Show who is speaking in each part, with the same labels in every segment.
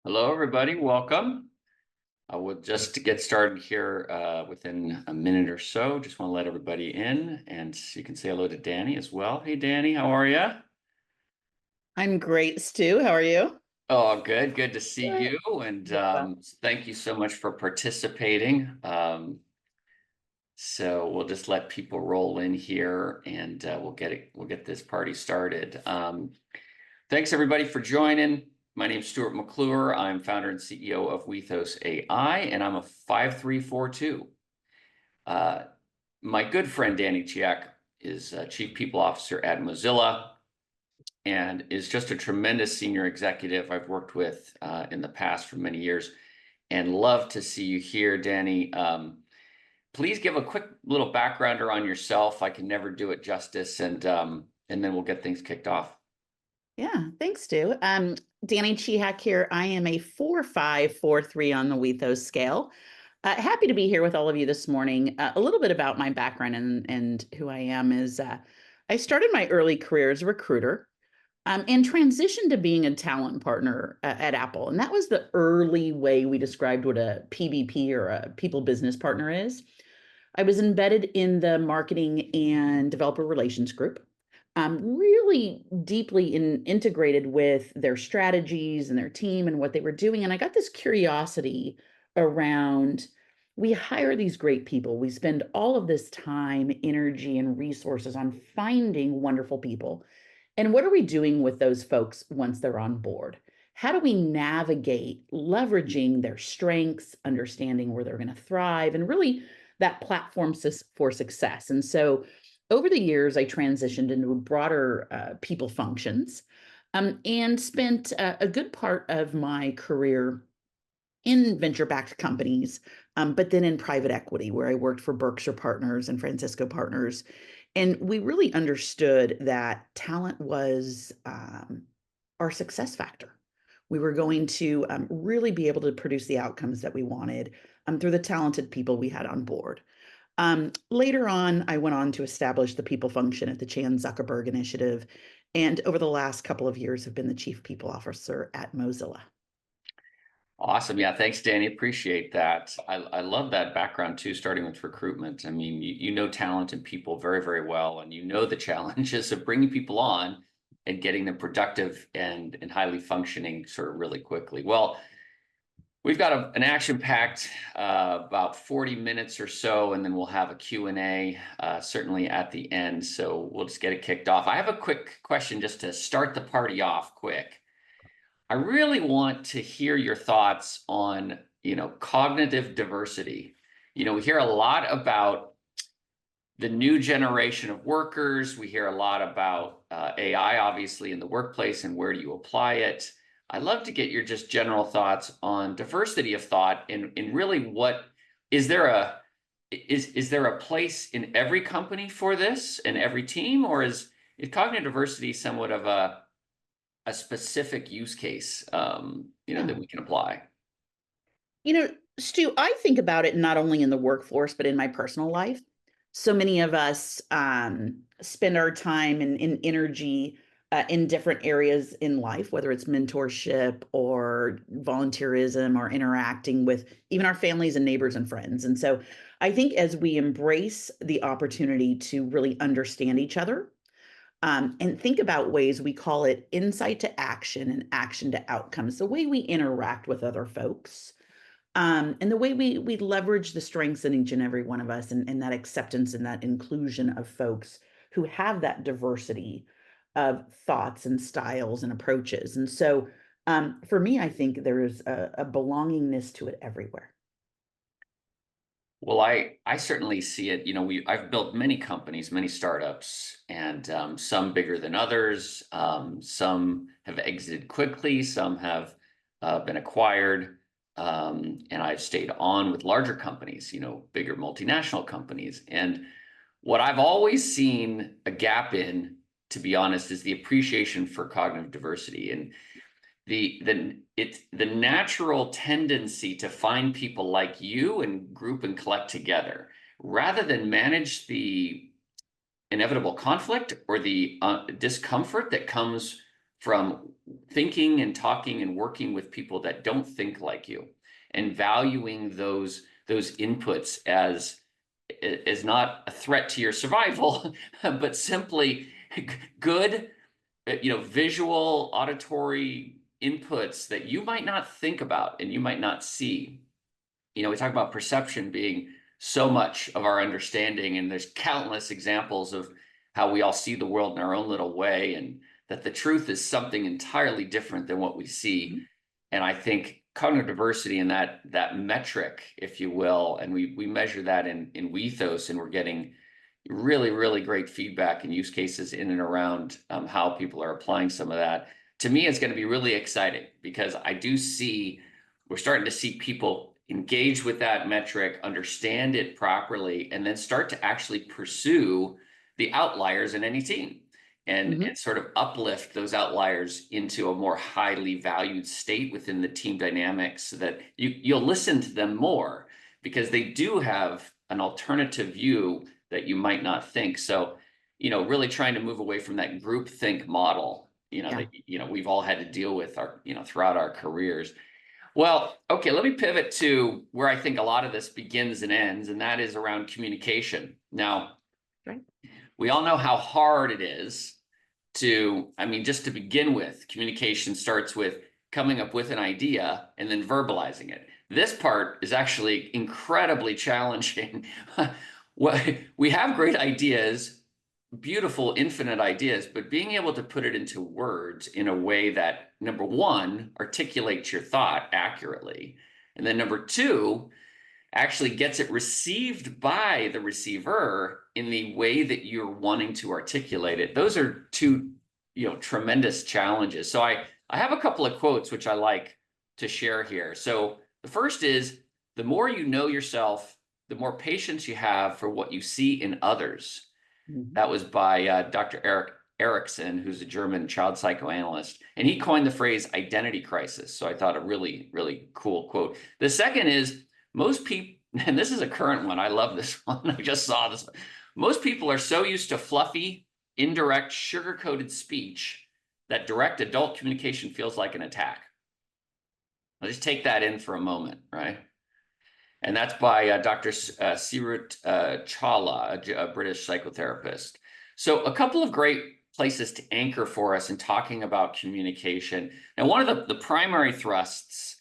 Speaker 1: Hello, everybody. Welcome. I will just get started here within a minute or so. Just want to let everybody in, and you can say hello to Dani as well. Hey, Dani, how are you?
Speaker 2: I'm great, Stu. How are you?
Speaker 1: Oh, good. Good to see
Speaker 2: Good.
Speaker 1: you. And
Speaker 2: Yeah.
Speaker 1: thank you so much for participating. So we'll just let people roll in here, and we'll get this party started. Thanks everybody for joining. My name is Stuart McClure. I'm founder and CEO of WethosAI, and I'm a 5342. Uh, my good friend Dani Chehak is Chief People Officer at Mozilla and is just a tremendous senior executive I've worked with in the past for many years, and love to see you here, Dani. Please give a quick little backgrounder on yourself. I can never do it justice, and then we'll get things kicked off.
Speaker 2: Yeah, thanks, Stu. Dani Chehak here. I am a 4543 on the Wethos scale. Happy to be here with all of you this morning. A little bit about my background and who I am is I started my early career as a recruiter and transitioned to being a talent partner at Apple. And that was the early way we described what a PBP or a people business partner is. I was embedded in the marketing and developer relations group, really deeply integrated with their strategies and their team and what they were doing. And I got this curiosity around we hire these great people. We spend all of this time, energy, and resources on finding wonderful people. And what are we doing with those folks once they're on board? How do we navigate leveraging their strengths, understanding where they're going to thrive, and really that platform for success? And so over the years, I transitioned into broader people functions and spent a good part of my career in venture backed companies, but then in private equity, where I worked for Berkshire Partners and Francisco Partners. And we really understood that talent was our success factor. We were going to really be able to produce the outcomes that we wanted through the talented people we had on board. Later on, I went on to establish the people function at the Chan Zuckerberg Initiative. And over the last couple of years, have been the chief people officer at Mozilla.
Speaker 1: Awesome. Yeah, thanks, Dani. Appreciate that. I love that background too, starting with recruitment. I mean, you know talent and people very, very well, and you know the challenges of bringing people on and getting them productive and highly functioning sort of really quickly. Well, we've got an action-packed about 40 minutes or so, and then we'll have a Q&A certainly at the end. So we'll just get it kicked off. I have a quick question just to start the party off quick. I really want to hear your thoughts on, cognitive diversity. We hear a lot about the new generation of workers. We hear a lot about AI, obviously, in the workplace and where do you apply it. I'd love to get your just general thoughts on diversity of thought and really what is there a place in every company for this and every team, or is cognitive diversity somewhat of a specific use case,
Speaker 2: Yeah.
Speaker 1: that we can apply?
Speaker 2: You know, Stu, I think about it not only in the workforce, but in my personal life. So many of us spend our time and energy in different areas in life, whether it's mentorship or volunteerism or interacting with even our families and neighbors and friends. And so I think as we embrace the opportunity to really understand each other and think about ways we call it insight to action and action to outcomes, the way we interact with other folks and the way we leverage the strengths in each and every one of us and that acceptance and that inclusion of folks who have that diversity of thoughts and styles and approaches. And so for me, I think there is a belongingness to it everywhere.
Speaker 1: Well, I certainly see it. I've built many companies, many startups, and some bigger than others. Some have exited quickly, some have been acquired, and I've stayed on with larger companies, bigger multinational companies. And what I've always seen a gap in, to be honest, is the appreciation for cognitive diversity. And it's the natural tendency to find people like you and group and collect together rather than manage the inevitable conflict or the discomfort that comes from thinking and talking and working with people that don't think like you, and valuing those inputs as not a threat to your survival, but simply good, visual, auditory inputs that you might not think about and you might not see. We talk about perception being so much of our understanding, and there's countless examples of how we all see the world in our own little way, and that the truth is something entirely different than what we see. And I think cognitive diversity and that metric, if you will, and we measure that in Wethos, and we're getting really, really great feedback and use cases in and around how people are applying some of that. To me, it's going to be really exciting, because I do see we're starting to see people engage with that metric, understand it properly, and then start to actually pursue the outliers in any team, and sort of uplift those outliers into a more highly valued state within the team dynamics, so that you'll listen to them more, because they do have an alternative view that you might not think. So, really trying to move away from that group think model, that, we've all had to deal with throughout our careers. Well, okay, let me pivot to where I think a lot of this begins and ends, and that is around communication. Now, we all know how hard it is just to begin with, communication starts with coming up with an idea and then verbalizing it. This part is actually incredibly challenging. We have great ideas, beautiful, infinite ideas, but being able to put it into words in a way that, number one, articulates your thought accurately, and then number two, actually gets it received by the receiver in the way that you're wanting to articulate it. Those are two, tremendous challenges. So I have a couple of quotes which I like to share here. So the first is, the more you know yourself, the more patience you have for what you see in others. That was by Dr. Erickson, who's a German child psychoanalyst, and he coined the phrase identity crisis. So I thought a really, really cool quote. The second is, most people, and this is a current one, I love this one, I just saw this one. Most people are so used to fluffy, indirect, sugar-coated speech that direct adult communication feels like an attack. I'll just take that in for a moment, right? And that's by Dr. Stuart Chawla, a British psychotherapist. So a couple of great places to anchor for us in talking about communication. Now, one of the primary thrusts,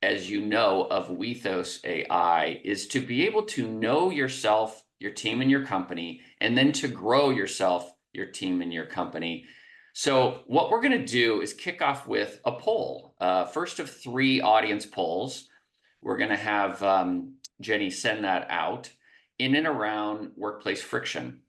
Speaker 1: as you know, of WethosAI is to be able to know yourself, your team, and your company, and then to grow yourself, your team, and your company. So what we're going to do is kick off with a poll, first of 3 audience polls. We're going to have Jenny send that out in and around workplace friction.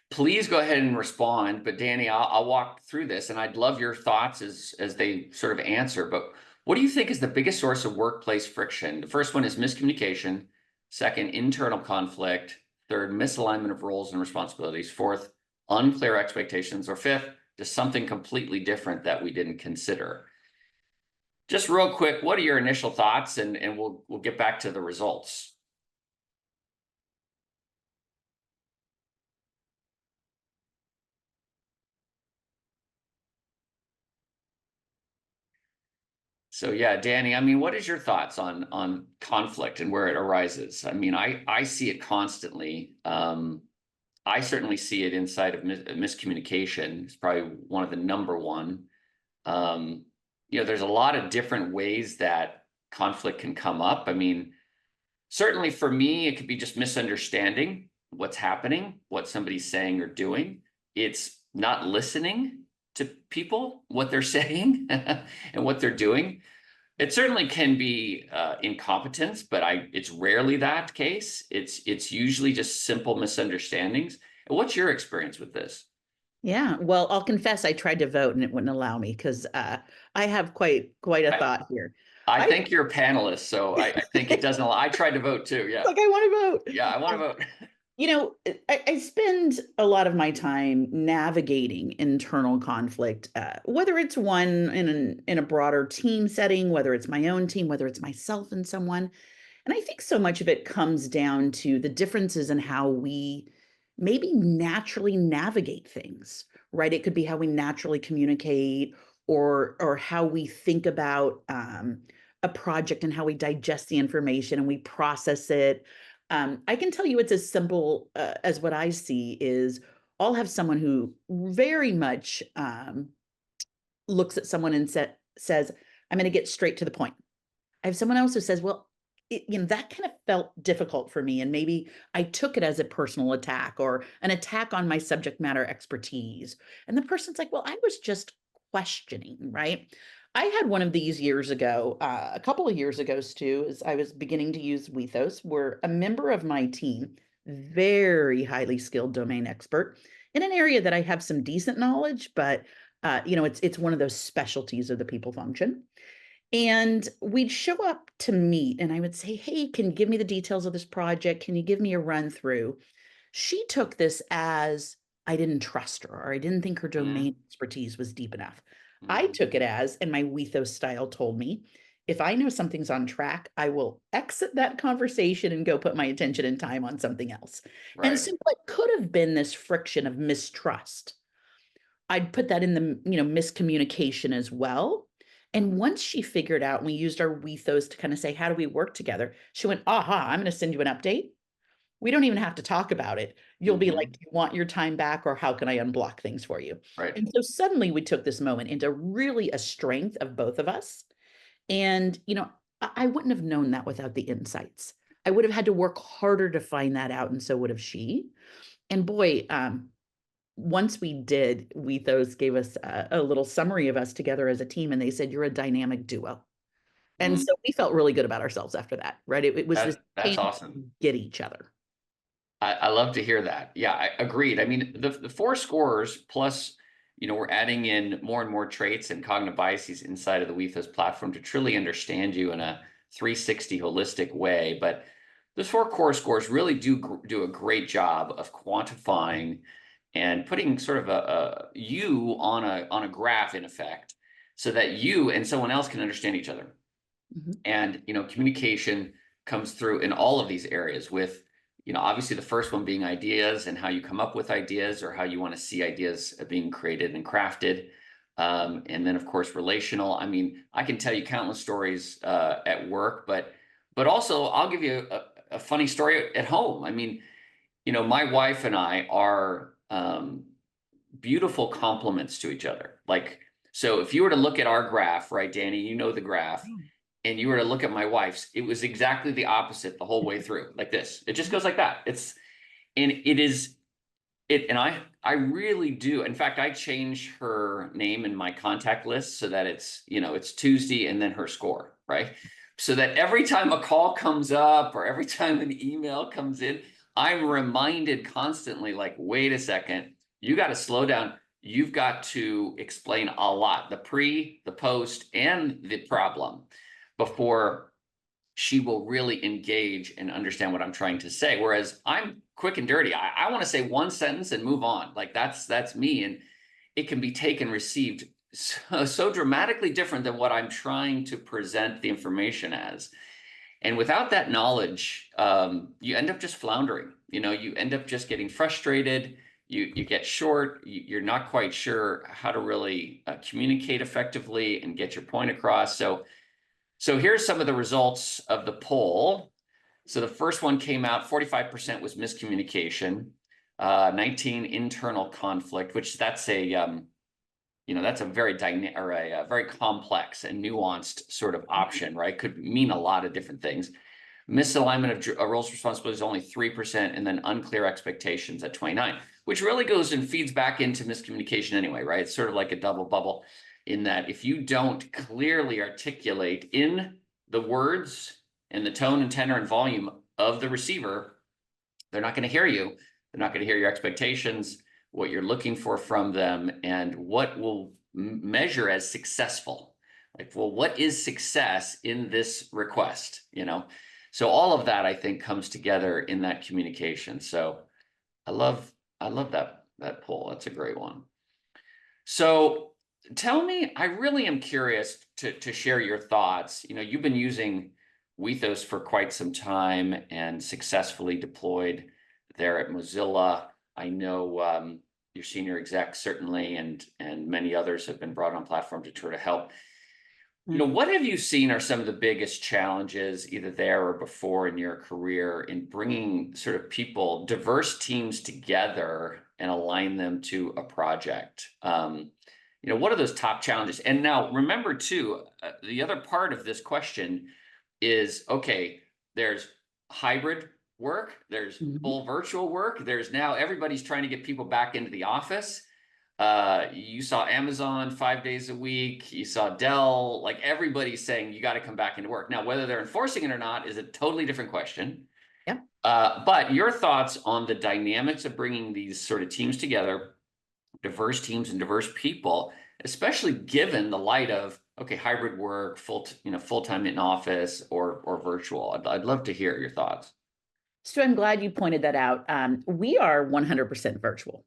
Speaker 1: Please go ahead and respond, but Dani, I'll walk through this, and I'd love your thoughts as they sort of answer. But what do you think is the biggest source of workplace friction? The first one is miscommunication. Second, internal conflict. Third, misalignment of roles and responsibilities. Fourth, unclear expectations. Or fifth, just something completely different that we didn't consider. Just real quick, what are your initial thoughts? And we'll get back to the results. So yeah, Dani, what is your thoughts on conflict and where it arises? I see it constantly. I certainly see it inside of miscommunication. It's probably one of the number one. There's a lot of different ways that conflict can come up. Certainly for me, it could be just misunderstanding what's happening, what somebody's saying or doing. It's not listening to people, what they're saying and what they're doing. It certainly can be incompetence, but it's rarely that case. It's usually just simple misunderstandings. What's your experience with this?
Speaker 2: Yeah, well, I'll confess I tried to vote and it wouldn't allow me, because I have quite a thought here.
Speaker 1: I think you're a panelist, so I think it doesn't allow. I tried to vote too. Yeah.
Speaker 2: Like, I want to vote.
Speaker 1: Yeah, I want to vote.
Speaker 2: I spend a lot of my time navigating internal conflict, whether it's one in a broader team setting, whether it's my own team, whether it's myself and someone. And I think so much of it comes down to the differences in how we maybe naturally navigate things, right? It could be how we naturally communicate, or how we think about a project and how we digest the information and we process it. I can tell you it's as simple as what I see is I'll have someone who very much looks at someone and says, I'm going to get straight to the point. I have someone else who says, well, that kind of felt difficult for me. And maybe I took it as a personal attack or an attack on my subject matter expertise. And the person's like, well, I was just questioning, right? I had one of these years ago, a couple of years ago, Stu, as I was beginning to use Wethos, where a member of my team, very highly skilled domain expert in an area that I have some decent knowledge, but it's one of those specialties of the people function. And we'd show up to meet, and I would say, hey, can you give me the details of this project? Can you give me a run through? She took this as I didn't trust her, or I didn't think her
Speaker 1: Mm-hmm.
Speaker 2: domain expertise was deep enough. I
Speaker 1: Mm-hmm.
Speaker 2: took it as, and my Wethos style told me, if I know something's on track, I will exit that conversation and go put my attention and time on something else. And
Speaker 1: Right.
Speaker 2: so what could have been this friction of mistrust, I'd put that in the, miscommunication as well. And once she figured out, and we used our Wethos to kind of say, how do we work together? She went, aha, I'm going to send you an update. We don't even have to talk about it. You'll be like,
Speaker 1: Mm-hmm.
Speaker 2: do you want your time back, or how can I unblock things for you?
Speaker 1: Right.
Speaker 2: And so suddenly we took this moment into really a strength of both of us. And, I wouldn't have known that without the insights. I would have had to work harder to find that out. And so would have she. And boy, once we did, Wethos gave us a little summary of us together as a team, and they said, you're a dynamic duo. And
Speaker 1: Mm.
Speaker 2: so we felt really good about ourselves after that, right? It was this
Speaker 1: That's
Speaker 2: chance
Speaker 1: awesome.
Speaker 2: to get each other.
Speaker 1: I love to hear that. Yeah, I agreed. I mean, the four scores plus, we're adding in more and more traits and cognitive biases inside of the Wethos platform to truly understand you in a 360 holistic way. But those four core scores really do a great job of quantifying and putting sort of a you on a graph in effect, so that you and someone else can understand each other.
Speaker 2: Mhm.
Speaker 1: And communication comes through in all of these areas with obviously the first one being ideas and how you come up with ideas or how you want to see ideas being created and crafted. And then of course relational. I mean, I can tell you countless stories at work, but also I'll give you a funny story at home. I mean, my wife and I are beautiful complements to each other. Like, so if you were to look at our graph, right, Dani, the graph, and you were to look at my wife's, it was exactly the opposite the whole way through, like this. It just goes like that. And it is, and I really do. In fact, I change her name in my contact list so that it's Tuesday and then her score, right? So that every time a call comes up or every time an email comes in, I'm reminded constantly, like, wait a second, you got to slow down. You've got to explain a lot, the pre, the post, and the problem before she will really engage and understand what I'm trying to say. Whereas I'm quick and dirty. I want to say one sentence and move on. Like that's me. And it can be taken, received so dramatically different than what I'm trying to present the information as. And without that knowledge, you end up just floundering. You end up just getting frustrated. You get short. You're not quite sure how to really communicate effectively and get your point across. So here's some of the results of the poll. So the first one came out, 45% was miscommunication, 19 internal conflict, which that's a very dynamic or a very complex and nuanced sort of option, right? Could mean a lot of different things. Misalignment of roles responsibilities only 3%, and then unclear expectations at 29, which really goes and feeds back into miscommunication anyway, right? It's sort of like a double bubble in that if you don't clearly articulate in the words and the tone and tenor and volume of the receiver, they're not going to hear you. They're not going to hear your expectations, what you're looking for from them, and what will measure as successful. Like, well, what is success in this request? So all of that, I think, comes together in that communication. So I love that poll. That's a great one. So tell me, I really am curious to share your thoughts. You've been using Wethos for quite some time and successfully deployed there at Mozilla. I know your senior execs certainly, and many others have been brought on platform to try to help. What have you seen are some of the biggest challenges either there or before in your career in bringing sort of people, diverse teams together and align them to a project? What are those top challenges? And now remember too, the other part of this question is, okay, there's hybrid work, there's
Speaker 2: Mhm.
Speaker 1: full virtual work, there's now everybody's trying to get people back into the office. You saw Amazon 5 days a week, you saw Dell, like everybody's saying you got to come back into work. Now, whether they're enforcing it or not is a totally different question.
Speaker 2: Yeah.
Speaker 1: But your thoughts on the dynamics of bringing these sort of teams together, diverse teams and diverse people, especially given the light of, okay, hybrid work, full-time in office or virtual. I'd love to hear your thoughts.
Speaker 2: So I'm glad you pointed that out. We are 100% virtual.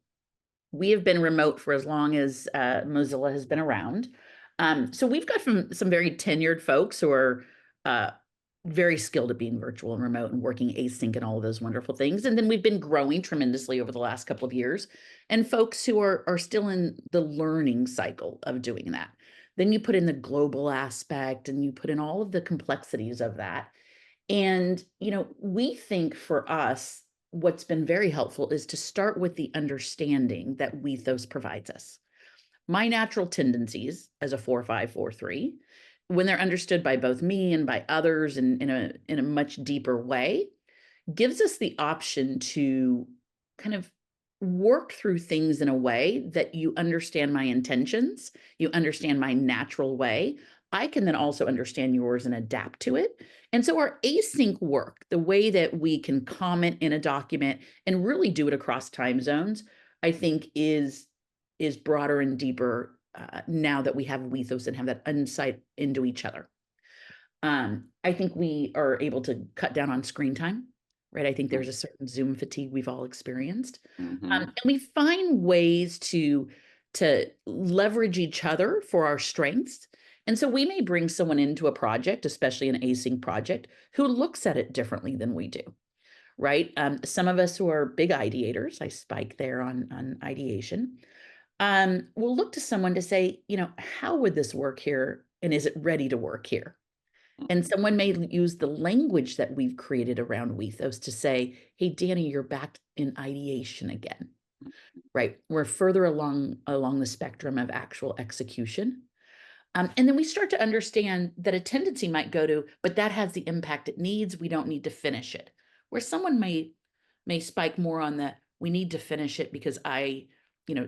Speaker 2: We have been remote for as long as Mozilla has been around. So we've got some very tenured folks who are uh, very skilled at being virtual and remote and working async and all of those wonderful things. And then we've been growing tremendously over the last couple of years, and folks who are still in the learning cycle of doing that. Then you put in the global aspect and you put in all of the complexities of that. And, we think for us, what's been very helpful is to start with the understanding that Wethos provides us. My natural tendencies as a 4-5-4-3, when they're understood by both me and by others in a much deeper way, gives us the option to kind of work through things in a way that you understand my intentions, you understand my natural way. I can then also understand yours and adapt to it. And so our async work, the way that we can comment in a document and really do it across time zones, I think is broader and deeper now that we have Wethos and have that insight into each other. I think we are able to cut down on screen time, right? I think there's a certain Zoom fatigue we've all experienced.
Speaker 1: Mm-hmm.
Speaker 2: And we find ways to leverage each other for our strengths. And so we may bring someone into a project, especially an async project, who looks at it differently than we do, right? Some of us who are big ideators, I spike there on ideation, will look to someone to say, how would this work here? And is it ready to work here? And someone may use the language that we've created around Wethos to say, hey, Dani, you're back in ideation again, right? We're further along the spectrum of actual execution. And then we start to understand that a tendency might go to, but that has the impact it needs. We don't need to finish it. Where someone may spike more on the, we need to finish it because I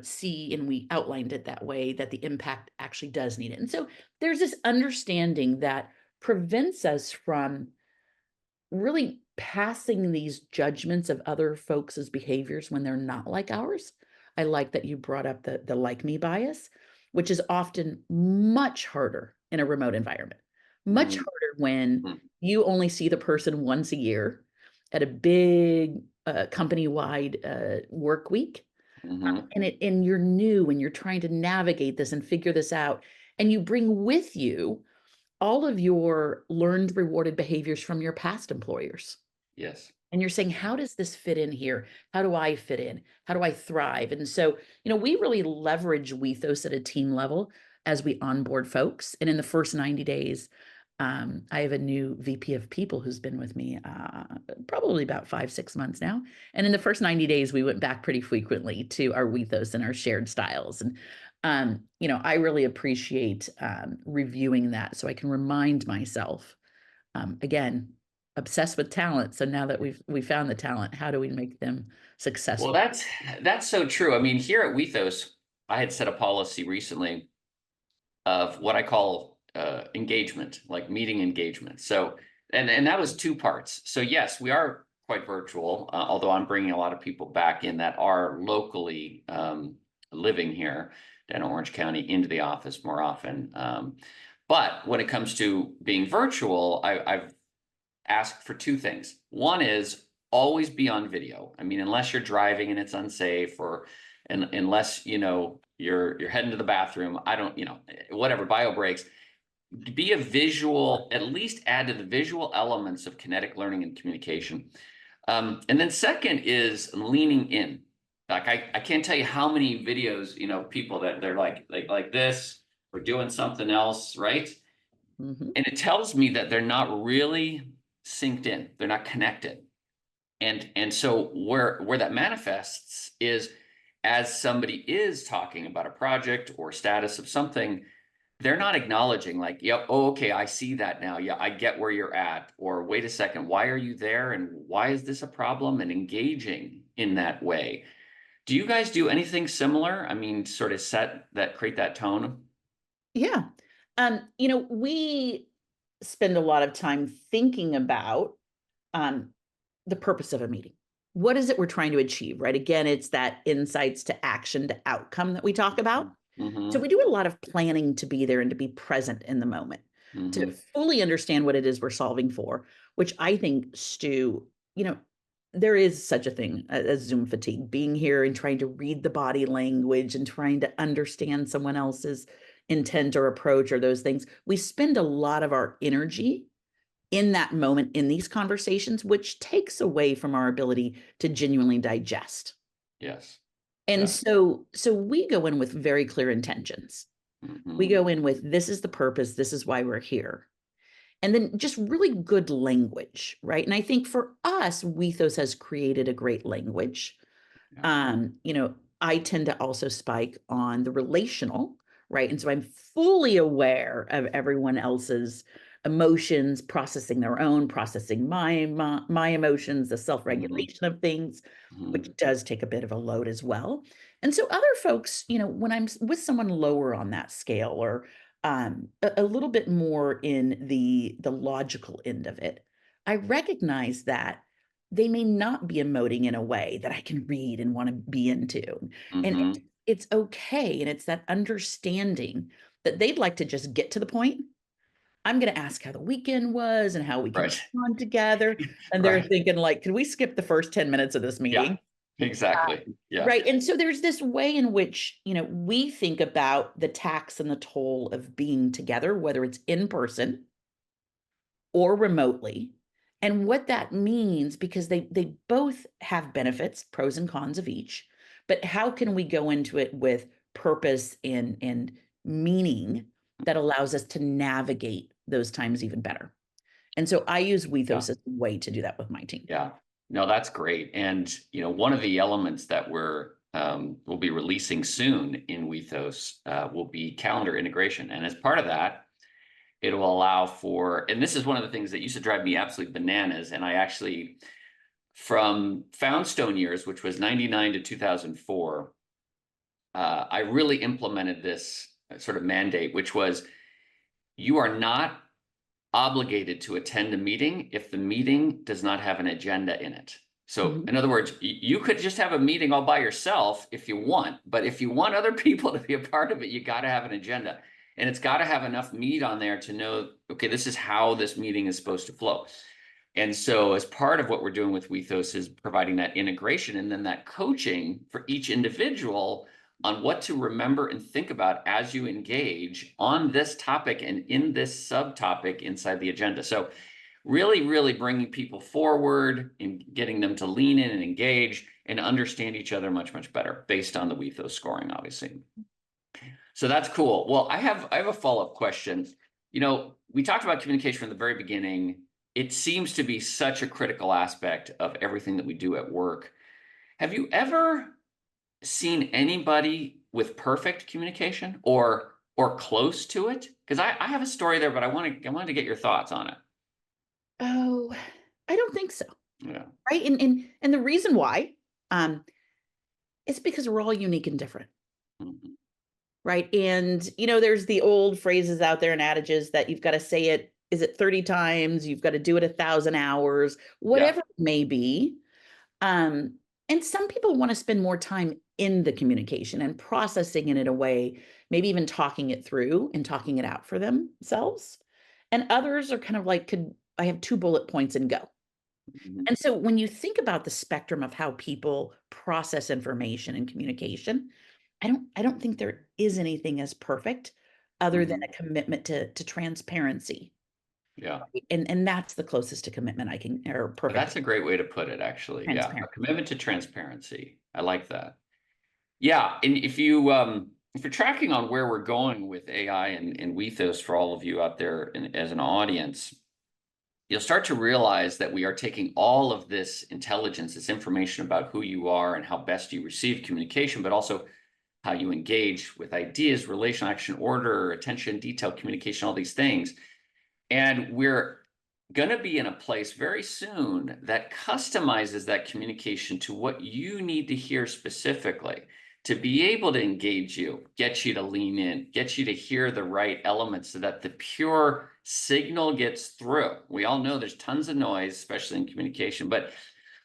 Speaker 2: see, and we outlined it that way, that the impact actually does need it. And so there's this understanding that prevents us from really passing these judgments of other folks' behaviors when they're not like ours. I like that you brought up the like me bias, which is often much harder in a remote environment. Much
Speaker 1: Mm-hmm.
Speaker 2: harder when you only see the person once a year at a big company-wide work week.
Speaker 1: Mm-hmm.
Speaker 2: And you're new and you're trying to navigate this and figure this out. And you bring with you all of your learned rewarded behaviors from your past employers.
Speaker 1: Yes.
Speaker 2: And you're saying, how does this fit in here? How do I fit in? How do I thrive? And so, we really leverage Wethos at a team level as we onboard folks. And in the first 90 days, I have a new VP of people who's been with me probably about 5-6 months now. And in the first 90 days, we went back pretty frequently to our Wethos and our shared styles. And, I really appreciate reviewing that so I can remind myself, again, obsessed with talent. So now that we found the talent, how do we make them
Speaker 1: Well,
Speaker 2: successful?
Speaker 1: that's so true. I mean, here at Wethos, I had set a policy recently of what I call engagement, like meeting engagement. So, and that was two parts. So yes, we are quite virtual, although I'm bringing a lot of people back in that are locally living here in Orange County into the office more often. But when it comes to being virtual, I've asked for two things. One is always be on video. I mean, unless you're driving and it's unsafe, or unless you're heading to the bathroom, I don't, whatever, bio breaks, be a visual, at least add to the visual elements of kinetic learning and communication. And then second is leaning in. Like I can't tell you how many videos, people that they're like this, or doing something else, right?
Speaker 2: Mhm.
Speaker 1: And it tells me that they're not really synced in. They're not connected. And so where that manifests is as somebody is talking about a project or status of something, they're not acknowledging like, yep, oh, okay, I see that now. Yeah, I get where you're at. Or wait a second, why are you there? And why is this a problem? And engaging in that way. Do you guys do anything similar? I mean, sort of create that tone?
Speaker 2: Yeah. We spend a lot of time thinking about um, the purpose of a meeting. What is it we're trying to achieve, right? Again, it's that insights to action to outcome that we talk about. So
Speaker 1: Mm-hmm.
Speaker 2: we do a lot of planning to be there and to be present in the moment, to
Speaker 1: Mm-hmm.
Speaker 2: fully understand what it is we're solving for, which I think, Stu, you know, there is such a thing as Zoom fatigue, being here and trying to read the body language and trying to understand someone else's intent or approach or those things. We spend a lot of our energy in that moment in these conversations, which takes away from our ability to genuinely digest.
Speaker 1: Yes.
Speaker 2: And
Speaker 1: Yeah.
Speaker 2: so we go in with very clear intentions. We
Speaker 1: Mm-hmm.
Speaker 2: go in with this is the purpose, this is why we're here. And then just really good language, right? And I think for us, Wethos has created a great language.
Speaker 1: Yeah.
Speaker 2: I tend to also spike on the relational, right? And so I'm fully aware of everyone else's emotions, processing their own, processing my emotions, the
Speaker 1: Mm-hmm.
Speaker 2: self-regulation of things, which
Speaker 1: Mm-hmm.
Speaker 2: does take a bit of a load as well. And so other folks, when I'm with someone lower on that scale or a little bit more in the logical end of it, I recognize that they may not be emoting in a way that I can read and want to be into. And
Speaker 1: Mm-hmm.
Speaker 2: it's okay. And it's that understanding that they'd like to just get to the point. I'm going to ask how the weekend was and how we can
Speaker 1: Right.
Speaker 2: bond together. And they're
Speaker 1: Right.
Speaker 2: thinking, like, can we skip the first 10 minutes of this
Speaker 1: Yeah.
Speaker 2: meeting?
Speaker 1: Exactly. Yeah.
Speaker 2: Right. And so there's this way in which, we think about the tax and the toll of being together, whether it's in person or remotely, and what that means because they both have benefits, pros and cons of each. But how can we go into it with purpose and meaning that allows us to navigate those times even better? And so I use
Speaker 1: Yeah.
Speaker 2: Wethos as a way to do that with my team.
Speaker 1: Yeah. No, that's great. And one of the elements that we'll be releasing soon in Wethos will be calendar integration. And as part of that, it will allow for, and this is one of the things that used to drive me absolutely bananas. And I actually, from Foundstone years, which was 99 to 2004, I really implemented this sort of mandate, which was you are not obligated to attend a meeting if the meeting does not have an agenda in it. So,
Speaker 2: Mhm.
Speaker 1: in other words, you could just have a meeting all by yourself if you want, but if you want other people to be a part of it, you got to have an agenda. And it's got to have enough meat on there to know, okay, this is how this meeting is supposed to flow. And so, as part of what we're doing with Wethos is providing that integration and then that coaching for each individual on what to remember and think about as you engage on this topic and in this subtopic inside the agenda. So, really, really bringing people forward and getting them to lean in and engage and understand each other much, much better based on the Wethos scoring, obviously. So that's cool. Well, I have a follow-up question. We talked about communication from the very beginning. It seems to be such a critical aspect of everything that we do at work. Have you ever seen anybody with perfect communication or close to it? Because I have a story there, but I wanted to get your thoughts on it.
Speaker 2: Oh, I don't think so.
Speaker 1: Yeah.
Speaker 2: Right. And the reason why um, is because we're all unique and different.
Speaker 1: Mhm.
Speaker 2: Right. And, there's the old phrases out there and adages that you've got to say it, is it 30 times? You've got to do it 1,000 hours,
Speaker 1: Yeah.
Speaker 2: whatever it may be. Um, and some people want to spend more time in the communication and processing it in a way, maybe even talking it through and talking it out for themselves. And others are kind of like, could I have two bullet points and go?
Speaker 1: Mhm.
Speaker 2: And so when you think about the spectrum of how people process information and communication, I don't think there is anything as perfect other than
Speaker 1: Mhm.
Speaker 2: a commitment to transparency.
Speaker 1: Yeah.
Speaker 2: And that's the closest to commitment I can, or perfect
Speaker 1: That's a great way to put it, actually. Yeah. A
Speaker 2: transparent.
Speaker 1: commitment to transparency. I like that. Yeah. And if you're tracking on where we're going with AI and Wethos for all of you out there as an audience, you'll start to realize that we are taking all of this intelligence, this information about who you are and how best you receive communication, but also how you engage with ideas, relation, action, order, attention, detail, communication, all these things. And we're going to be in a place very soon that customizes that communication to what you need to hear specifically to be able to engage you, get you to lean in, get you to hear the right elements so that the pure signal gets through. We all know there's tons of noise, especially in communication, but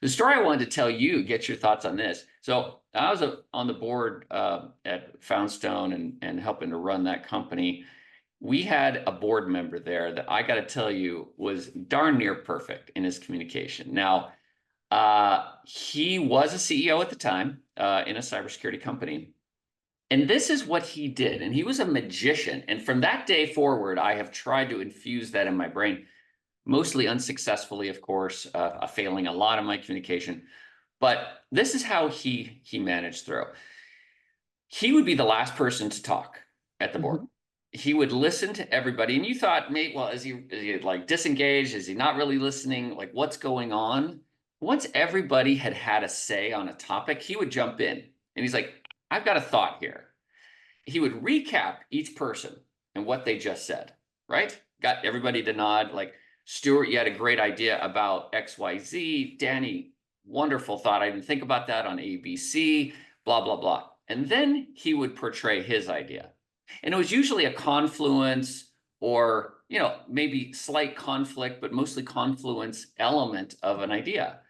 Speaker 1: the story I wanted to tell you, get your thoughts on this. So I was on the board at Foundstone and helping to run that company. We had a board member there that I got to tell you was darn near perfect in his communication. Now, he was a CEO at the time in a cybersecurity company. And this is what he did. And he was a magician. And from that day forward, I have tried to infuse that in my brain, mostly unsuccessfully, of course, failing a lot of my communication. But this is how he managed through. He would be the last person to talk at the board.
Speaker 2: Mhm.
Speaker 1: He would listen to everybody, and you thought, mate, well, is he like disengaged? Is he not really listening? Like, what's going on? Once everybody had had a say on a topic, he would jump in, and he's like, I've got a thought here. He would recap each person and what they just said, right? Got everybody to nod, like, Stuart, you had a great idea about XYZ. Dani, wonderful thought. I didn't think about that on ABC, blah, blah, blah. And then he would portray his idea. And it was usually a confluence or, maybe slight conflict, but mostly confluence element of an idea.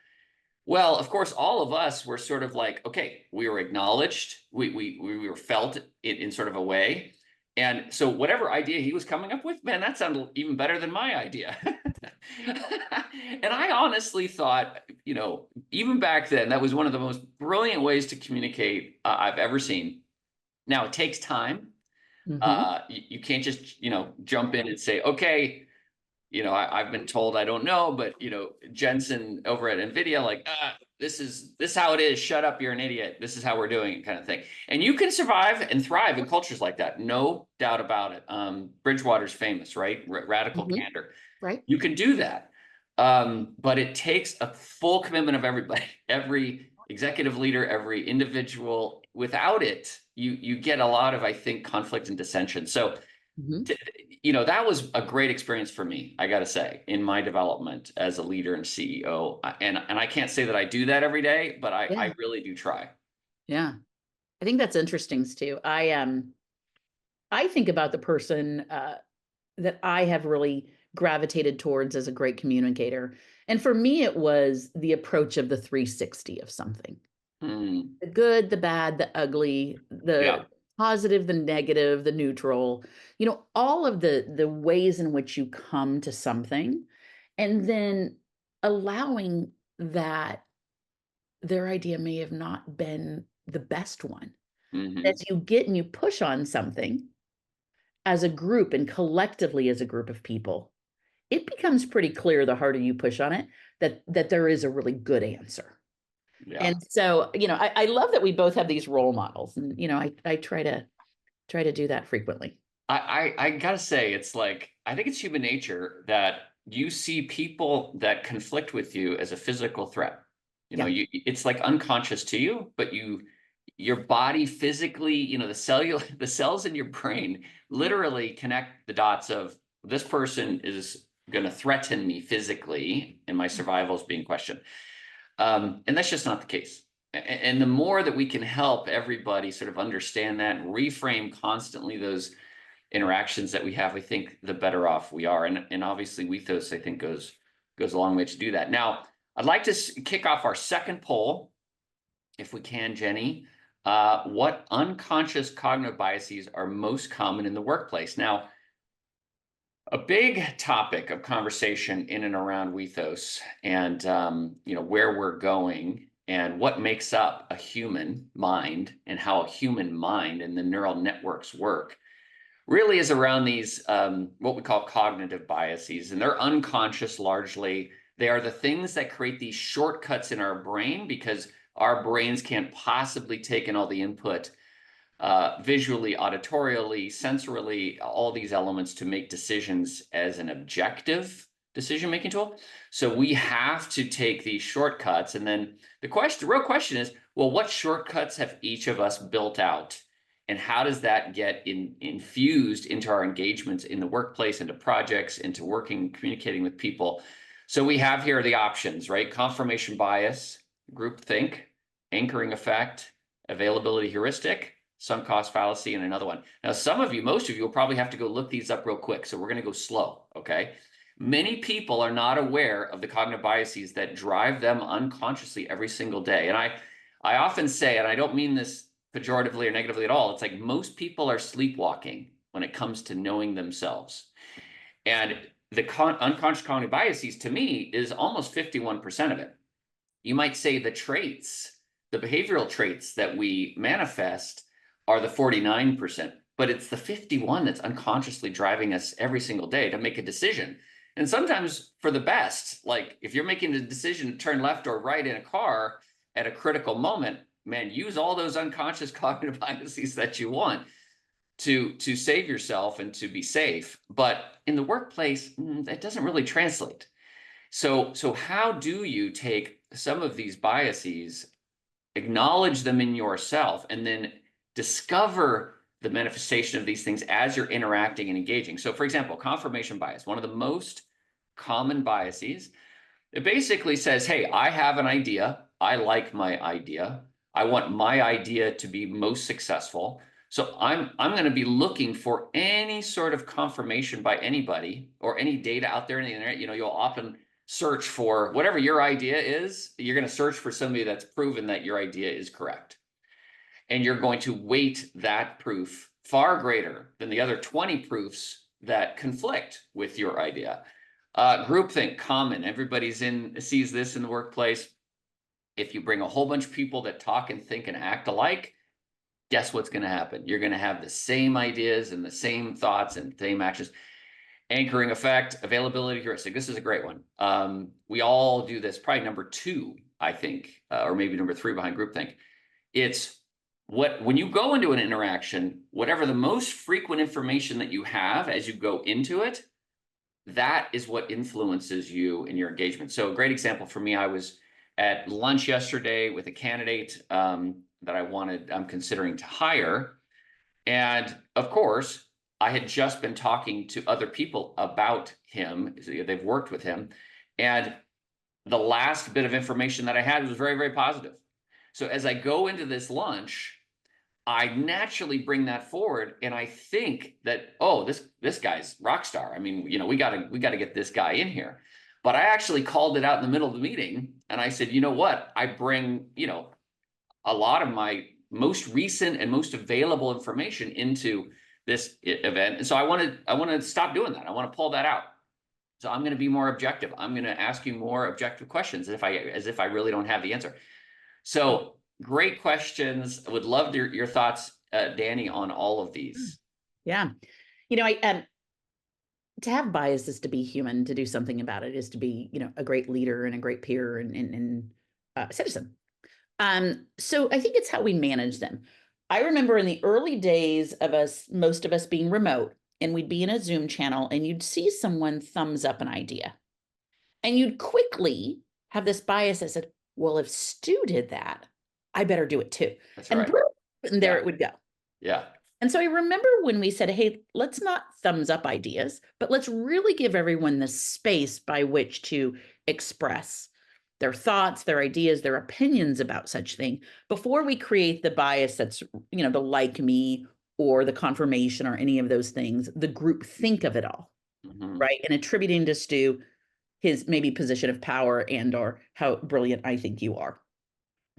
Speaker 1: Well, of course, all of us were sort of like, okay, we were acknowledged, we were felt in sort of a way. And so whatever idea he was coming up with, man, that sounded even better than my idea. And I honestly thought, even back then, that was one of the most brilliant ways to communicate I've ever seen. Now, it takes time.
Speaker 2: Mhm.
Speaker 1: You can't just, jump in and say, okay, I've been told I don't know, but Jensen over at NVIDIA, like, this how it is. Shut up, you're an idiot. This is how we're doing it, kind of thing. And you can survive and thrive in cultures like that, no doubt about it. Bridgewater's famous, right? Radical
Speaker 2: Mhm.
Speaker 1: candor.
Speaker 2: Right.
Speaker 1: You can do that, but it takes a full commitment of everybody, every executive leader, every individual. Without it, you get a lot of, I think, conflict and dissension. So
Speaker 2: Mhm.
Speaker 1: that was a great experience for me, I got to say, in my development as a leader and CEO. And I can't say that I do that every day, but
Speaker 2: Yeah.
Speaker 1: I really do try.
Speaker 2: Yeah. I think that's interesting, Stu. I think about the person that I have really gravitated towards as a great communicator. And for me, it was the approach of the 360 of something.
Speaker 1: Hmm.
Speaker 2: The good, the bad, the ugly,
Speaker 1: Yeah.
Speaker 2: the positive, the negative, the neutral, all of the ways in which you come to something, and then allowing that their idea may have not been the best one. As
Speaker 1: Hmm.
Speaker 2: you get and you push on something as a group and collectively as a group of people, it becomes pretty clear the harder you push on it that there is a really good answer.
Speaker 1: Yeah.
Speaker 2: And so, I love that we both have these role models, and I try to do that frequently.
Speaker 1: I gotta say, it's like, I think it's human nature that you see people that conflict with you as a physical threat.
Speaker 2: Yeah.
Speaker 1: It's like unconscious to you, but your body physically, the cells in your brain literally connect the dots of, this person is going to threaten me physically and my survival is being questioned. And that's just not the case. And the more that we can help everybody sort of understand that and reframe constantly those interactions that we have, I think the better off we are. And obviously Wethos, I think, goes a long way to do that. Now, I'd like to kick off our second poll, if we can, Jenny. What unconscious cognitive biases are most common in the workplace? Now, a big topic of conversation in and around Wethos and where we're going and what makes up a human mind and how a human mind and the neural networks work really is around these what we call cognitive biases, and they're unconscious largely. They are the things that create these shortcuts in our brain because our brains can't possibly take in all the input visually, auditorially, sensorily, all these elements to make decisions as an objective decision-making tool. So we have to take these shortcuts. And then the real question is, well, what shortcuts have each of us built out? And how does that get infused into our engagements in the workplace, into projects, into working, communicating with people? So we have here the options, right? Confirmation bias, groupthink, anchoring effect, availability heuristic, sunk cost fallacy, and another one. Now, most of you will probably have to go look these up real quick. So we're going to go slow, okay? Many people are not aware of the cognitive biases that drive them unconsciously every single day. And I often say, and I don't mean this pejoratively or negatively at all, it's like most people are sleepwalking when it comes to knowing themselves. And the unconscious cognitive biases, to me, is almost 51% of it. You might say the traits, the behavioral traits that we manifest are the 49%, but it's the 51 that's unconsciously driving us every single day to make a decision. And sometimes for the best, like if you're making a decision to turn left or right in a car at a critical moment, man, use all those unconscious cognitive biases that you want to save yourself and to be safe. But in the workplace, that doesn't really translate. So how do you take some of these biases, acknowledge them in yourself, and then discover the manifestation of these things as you're interacting and engaging? So for example, confirmation bias, one of the most common biases, it basically says, hey, I have an idea. I like my idea. I want my idea to be most successful. So I'm going to be looking for any sort of confirmation by anybody or any data out there in the internet. You'll often search for whatever your idea is. You're going to search for somebody that's proven that your idea is correct. And you're going to weight that proof far greater than the other 20 proofs that conflict with your idea. Groupthink, common. Everybody sees this in the workplace. If you bring a whole bunch of people that talk and think and act alike, guess what's going to happen? You're going to have the same ideas and the same thoughts and same actions. Anchoring effect, availability heuristic. This is a great one. We all do this, probably number 2, I think, or maybe number 3 behind groupthink. It's when you go into an interaction, whatever the most frequent information that you have as you go into it, that is what influences you in your engagement. So a great example for me, I was at lunch yesterday with a candidate that I'm considering to hire. And of course, I had just been talking to other people about him. They've worked with him. And the last bit of information that I had was very, very positive. So as I go into this lunch, I naturally bring that forward, and I think that, oh, this guy's rock star. I mean, we got to get this guy in here. But I actually called it out in the middle of the meeting, and I said, you know what? I bring, a lot of my most recent and most available information into this event, and so I want to stop doing that. I want to pull that out. So I'm going to be more objective. I'm going to ask you more objective questions as if I really don't have the answer. So great questions. I would love your thoughts, Dani, on all of these.
Speaker 2: Yeah. To have bias is to be human. To do something about it is to be, a great leader and a great peer and citizen. So I think it's how we manage them. I remember in the early days of most of us being remote, and we'd be in a Zoom channel and you'd see someone thumbs up an idea. And you'd quickly have this bias that said, well, if Stu did that, I better do it too.
Speaker 1: That's
Speaker 2: and,
Speaker 1: right.
Speaker 2: and there it would go.
Speaker 1: Yeah.
Speaker 2: And so I remember when we said, hey, let's not thumbs up ideas, but let's really give everyone the space by which to express their thoughts, their ideas, their opinions about such thing before we create the bias that's, the like me or the confirmation or any of those things, the group think of it all, right? And attributing to Stu his maybe position of power and or how brilliant I think you are.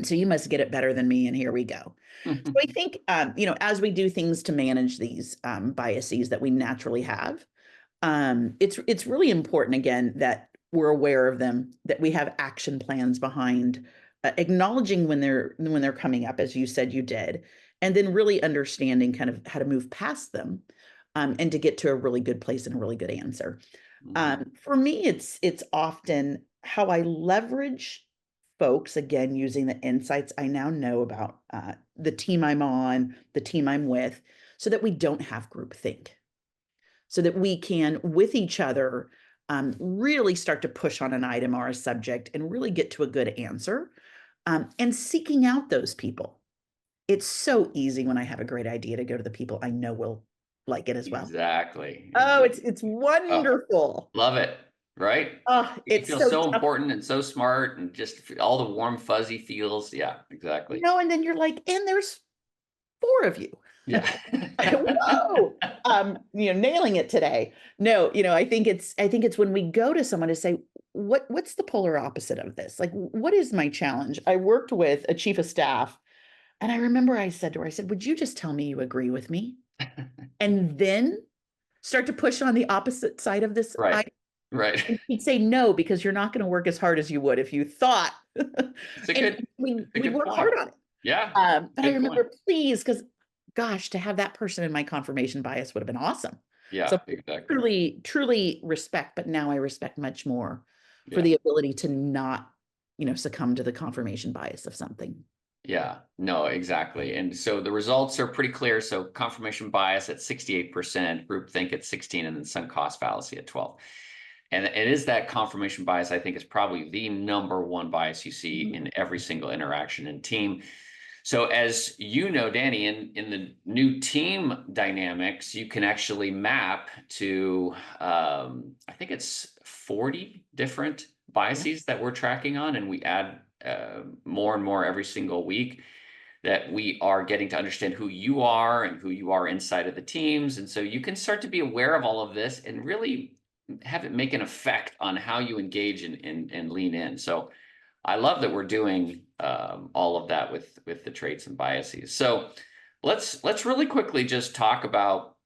Speaker 2: So you must get it better than me, and here we go. So I think, as we do things to manage these biases that we naturally have, it's really important, again, that we're aware of them, that we have action plans behind acknowledging when they're coming up, as you said you did, and then really understanding kind of how to move past them. and to get to a really good place and a really good answer.
Speaker 1: Mhm.
Speaker 2: For me, it's often how I leverage folks, again, using the insights I now know about the team I'm on, the team I'm with, so that we don't have groupthink, so that we can, with each other, really start to push on an item or a subject and really get to a good answer, and seeking out those people. It's so easy when I have a great idea to go to the people I know will like it as well.
Speaker 1: Exactly.
Speaker 2: Oh,
Speaker 1: Exactly.
Speaker 2: it's
Speaker 1: Oh,
Speaker 2: wonderful.
Speaker 1: love it. Right?
Speaker 2: Oh,
Speaker 1: You
Speaker 2: it's
Speaker 1: feel
Speaker 2: so
Speaker 1: so
Speaker 2: tough.
Speaker 1: important and so smart and just all the warm, fuzzy feels. Yeah, exactly.
Speaker 2: And then you're like, and there's 4 of you.
Speaker 1: Yeah.
Speaker 2: Whoa! Nailing it today. No, I think it's when we go to someone to say, what's the polar opposite of this? Like, what is my challenge? I worked with a chief of staff, and I remember I said to her, I said, would you just tell me you agree with me? And then start to push on the opposite side of this.
Speaker 1: Right. Right.
Speaker 2: And she'd say no, because you're not going to work as hard as you would if you thought.
Speaker 1: It's a
Speaker 2: And
Speaker 1: good, it's a
Speaker 2: we'd
Speaker 1: good
Speaker 2: work
Speaker 1: point.
Speaker 2: hard on it.
Speaker 1: Yeah.
Speaker 2: But I
Speaker 1: Good point.
Speaker 2: remember, please, because gosh, to have that person in my confirmation bias would have been awesome. So
Speaker 1: Yeah, exactly.
Speaker 2: truly, truly respect, but now I respect much more for
Speaker 1: Yeah.
Speaker 2: the ability to not, succumb to the confirmation bias of something.
Speaker 1: Yeah, no, exactly. And so the results are pretty clear. So confirmation bias at 68%, groupthink at 16, and then sunk cost fallacy at 12. And it is that confirmation bias, I think, is probably the number one bias you see
Speaker 2: Mhm.
Speaker 1: in every single interaction in team. So as you know, Dani, in the new team dynamics, you can actually map to, I think it's 40 different
Speaker 2: Yeah.
Speaker 1: biases that we're tracking on, and we add more and more every single week that we are getting to understand who you are and who you are inside of the teams. And so you can start to be aware of all of this and really have it make an effect on how you engage and lean in. So I love that we're doing all of that with the traits and biases. So let's really quickly just talk about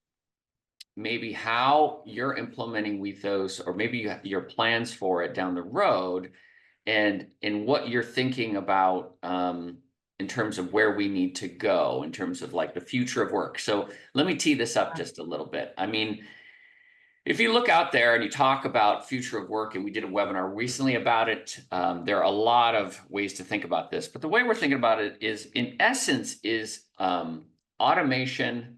Speaker 1: maybe how you're implementing Wethos, or maybe your plans for it down the road, and what you're thinking about in terms of where we need to go in terms of like the future of work. So let me tee this up just a little bit. I mean, if you look out there and you talk about future of work, and we did a webinar recently about it, there are a lot of ways to think about this. But the way we're thinking about it is, in essence, is automation,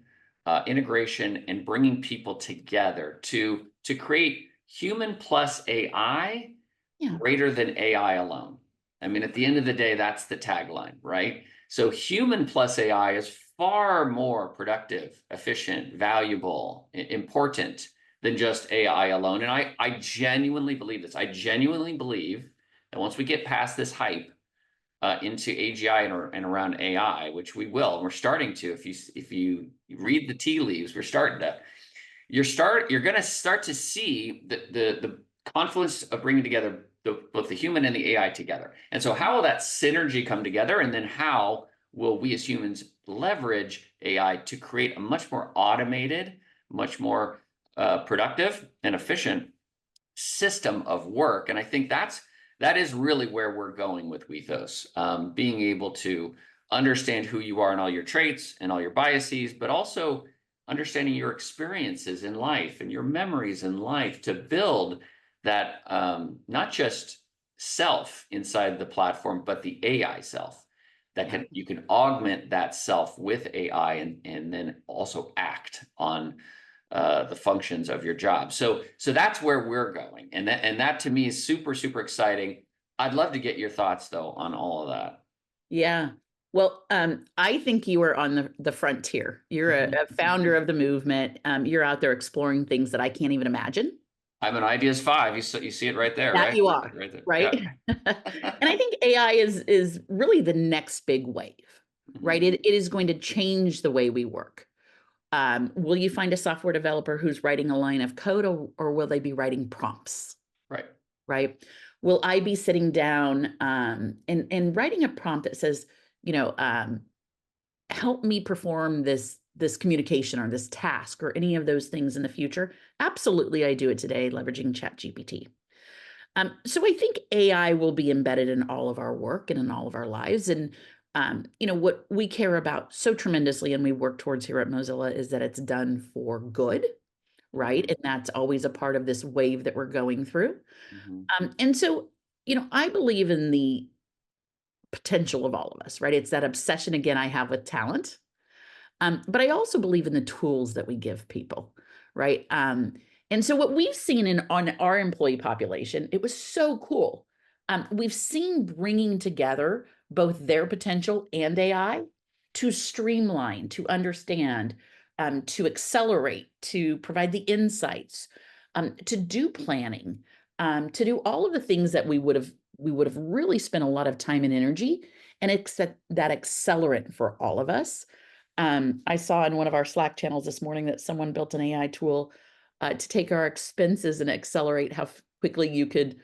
Speaker 1: integration, and bringing people together to create human plus AI
Speaker 2: Yeah.
Speaker 1: greater than AI alone. I mean, at the end of the day, that's the tagline, right? So human plus AI is far more productive, efficient, valuable, important than just AI alone. And I genuinely believe this. I genuinely believe that once we get past this hype into AGI and around AI, which we will, and we're starting to, if you read the tea leaves, we're starting to, you're going to start to see the confluence of bringing together both the human and the AI together. And so how will that synergy come together? And then how will we as humans leverage AI to create a much more automated, much more productive and efficient system of work? And I think that is really where we're going with Wethos, being able to understand who you are and all your traits and all your biases, but also understanding your experiences in life and your memories in life to build that not just self inside the platform, but the AI self that
Speaker 2: Yeah.
Speaker 1: you can augment that self with AI, and then also act on the functions of your job. So that's where we're going, and that to me is super super exciting. I'd love to get your thoughts though on all of that.
Speaker 2: Yeah. Well, I think you are on the frontier. You're a founder of the movement. You're out there exploring things that I can't even imagine.
Speaker 1: I'm an ideas five. You see it right there,
Speaker 2: That
Speaker 1: right?
Speaker 2: you are,
Speaker 1: Right there.
Speaker 2: right?
Speaker 1: Yeah.
Speaker 2: And I think AI is really the next big wave, right?
Speaker 1: Mhm.
Speaker 2: It is going to change the way we work. Will you find a software developer who's writing a line of code, or will they be writing prompts,
Speaker 1: Right.
Speaker 2: right? Will I be sitting down and writing a prompt that says, you know, help me perform this communication or this task or any of those things in the future? Absolutely, I do it today leveraging ChatGPT. So I think AI will be embedded in all of our work and in all of our lives. And What we care about so tremendously and we work towards here at Mozilla is that it's done for good, right?
Speaker 1: Mhm,
Speaker 2: And that's always a part of this wave that we're going through.
Speaker 1: mhm.
Speaker 2: And so, I believe in the potential of all of us, right? It's that obsession again I have with talent. But I also believe in the tools that we give people, right? And so what we've seen on our employee population, it was so cool. We've seen bringing together both their potential and AI to streamline, to understand, to accelerate, to provide the insights, to do planning, to do all of the things that we would have really spent a lot of time and energy, and it's that accelerant for all of us. I saw in one of our Slack channels this morning that someone built an AI tool to take our expenses and accelerate how quickly you could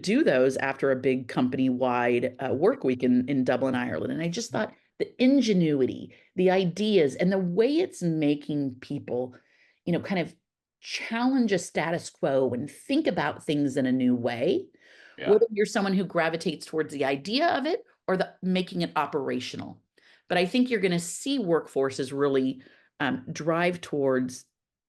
Speaker 2: do those after a big company-wide work week in Dublin, Ireland. And I just thought the ingenuity, the ideas, and the way it's making people, kind of challenge a status quo and think about things in a new way,
Speaker 1: Yeah.
Speaker 2: whether you're someone who gravitates towards the idea of it or the making it operational. But I think you're going to see workforces really drive towards,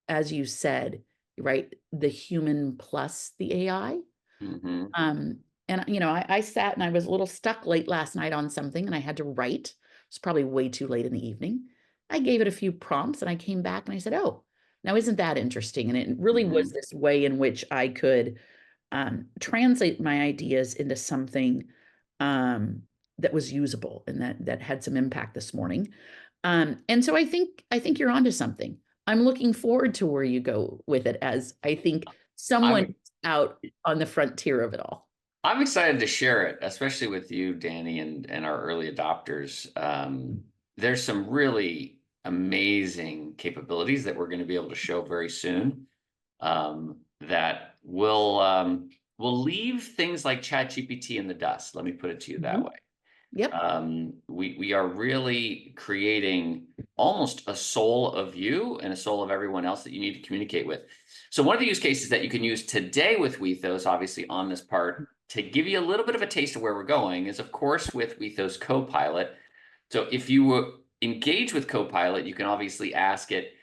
Speaker 2: as you said, right, the human plus the AI.
Speaker 1: Mhm.
Speaker 2: Um, and I sat and I was a little stuck late last night on something, and I had to write. It's probably way too late in the evening. I gave it a few prompts, and I came back and I said, "Oh, now isn't that interesting?" And it really was
Speaker 1: Mhm.
Speaker 2: this way in which I could translate my ideas into something um, that was usable and that had some impact this morning. And so I think you're onto something. I'm looking forward to where you go with it, as I think someone
Speaker 1: I'm
Speaker 2: out on the frontier of it all.
Speaker 1: I'm excited to share it, especially with you, Danny, and our early adopters. There's some really amazing capabilities that we're going to be able to show very soon, that will leave things like ChatGPT in the dust. Let me put it to you that
Speaker 2: Mhm.
Speaker 1: way.
Speaker 2: Yep.
Speaker 1: We are really creating almost a soul of you and a soul of everyone else that you need to communicate with. So one of the use cases that you can use today with Wethos, obviously on this part, to give you a little bit of a taste of where we're going, is of course with Wethos Copilot. So if you engage with Copilot, you can obviously ask it,